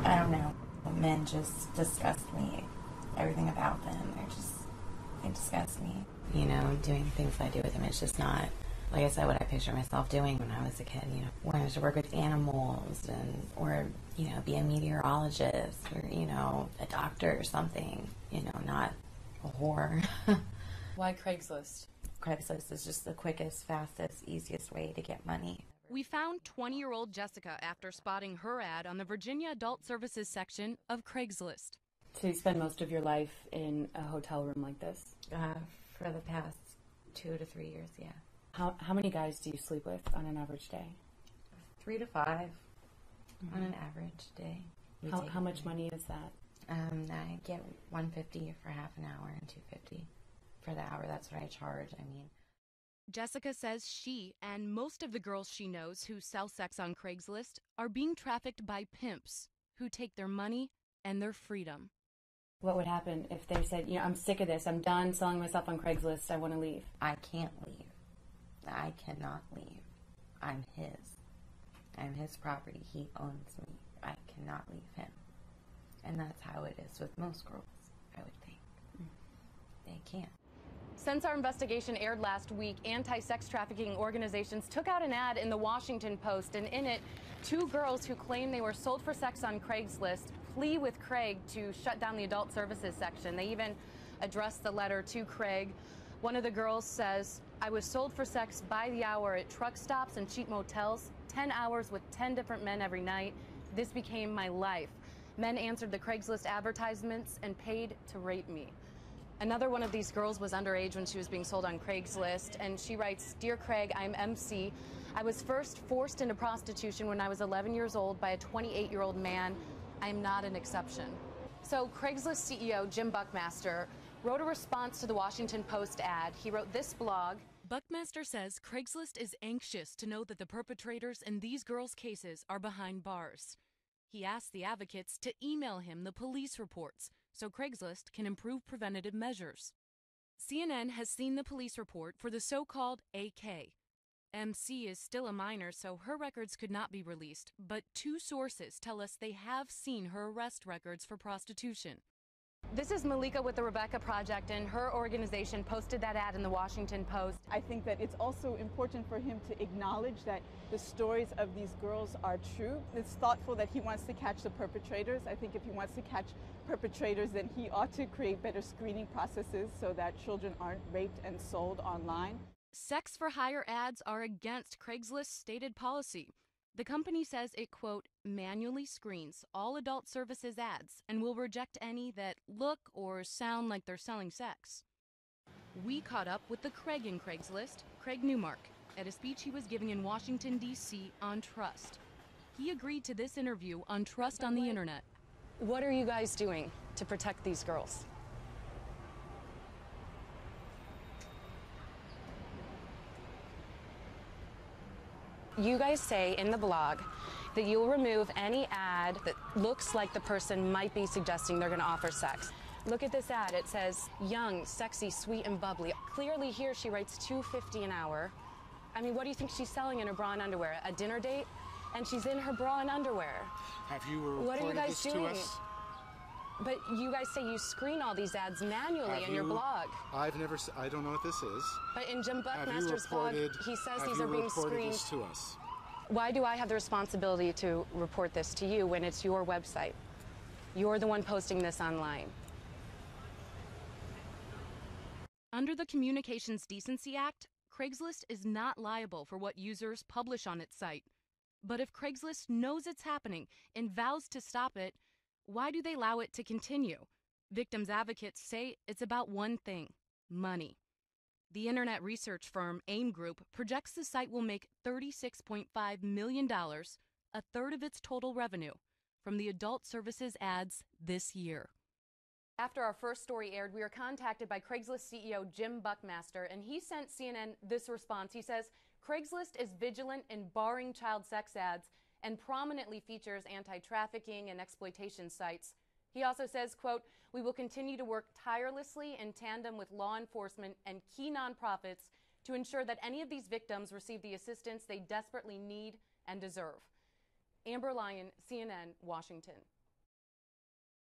I don't know. Men just disgust me. Everything about them, they disgust me. You know, doing things I do with them, it's just not, like I said, what I picture myself doing when I was a kid, you know, wanting to work with animals or, you know, be a meteorologist or, you know, a doctor or something, you know, not a whore. Why Craigslist? Craigslist is just the quickest, fastest, easiest way to get money. We found 20-year-old Jessica after spotting her ad on the Virginia Adult Services section of Craigslist. So you spend most of your life in a hotel room like this? For the past 2 to 3 years, yeah. How many guys do you sleep with on an average day? 3 to 5 on an average day. How much money is that? I get $150 for half an hour and $250 for the hour. That's what I charge. I mean, Jessica says she and most of the girls she knows who sell sex on Craigslist are being trafficked by pimps who take their money and their freedom. What would happen if they said, you know, I'm sick of this, I'm done selling myself on Craigslist, I want to leave? I can't leave. I cannot leave. I'm his. I'm his property. He owns me. I cannot leave him. And that's how it is with most girls, I would think. They can't. Since our investigation aired last week, anti-sex trafficking organizations took out an ad in the Washington Post, and in it, 2 girls who claim they were sold for sex on Craigslist plea with Craig to shut down the adult services section. They even addressed the letter to Craig. One of the girls says, I was sold for sex by the hour at truck stops and cheap motels, 10 hours with 10 different men every night. This became my life. Men answered the Craigslist advertisements and paid to rape me. Another one of these girls was underage when she was being sold on Craigslist, and she writes, Dear Craig, I'm MC. I was first forced into prostitution when I was 11 years old by a 28-year-old man. I am not an exception. So Craigslist CEO Jim Buckmaster wrote a response to the Washington Post ad. He wrote this blog. Buckmaster says Craigslist is anxious to know that the perpetrators in these girls' cases are behind bars. He asked the advocates to email him the police reports so Craigslist can improve preventative measures. CNN has seen the police report for the so-called AK. MC is still a minor, so her records could not be released, but 2 sources tell us they have seen her arrest records for prostitution. This is Malika with the Rebecca Project, and her organization posted that ad in the Washington Post. I think that it's also important for him to acknowledge that the stories of these girls are true. It's thoughtful that he wants to catch the perpetrators. I think if he wants to catch perpetrators, then he ought to create better screening processes so that children aren't raped and sold online. Sex for hire ads are against Craigslist's stated policy. The company says it, quote, manually screens all adult services ads and will reject any that look or sound like they're selling sex. We caught up with the Craig in Craigslist, Craig Newmark, at a speech he was giving in Washington, D.C. on trust. He agreed to this interview on Trust on the Internet. What are you guys doing to protect these girls? You guys say in the blog that you'll remove any ad that looks like the person might be suggesting they're going to offer sex. Look at this ad. It says, young, sexy, sweet, and bubbly. Clearly here she writes $2.50 an hour. I mean, what do you think she's selling in her bra and underwear? A dinner date? And she's in her bra and underwear. Have you reported what are you guys this doing? to us? But you guys say you screen all these ads manually in your blog. I don't know what this is. But in Jim Buckmaster's blog, he says these are being screened. Have you reported this to us? Why do I have the responsibility to report this to you when it's your website? You're the one posting this online. Under the Communications Decency Act, Craigslist is not liable for what users publish on its site. But if Craigslist knows it's happening and vows to stop it, why do they allow it to continue? Victims' advocates say it's about one thing: money. The internet research firm AIM Group projects the site will make $36.5 million, a third of its total revenue, from the adult services ads this year. After our first story aired, we were contacted by Craigslist CEO Jim Buckmaster, and he sent CNN this response. He says, Craigslist is vigilant in barring child sex ads and prominently features anti-trafficking and exploitation sites. He also says, quote, we will continue to work tirelessly in tandem with law enforcement and key nonprofits to ensure that any of these victims receive the assistance they desperately need and deserve. Amber Lyon, CNN, Washington.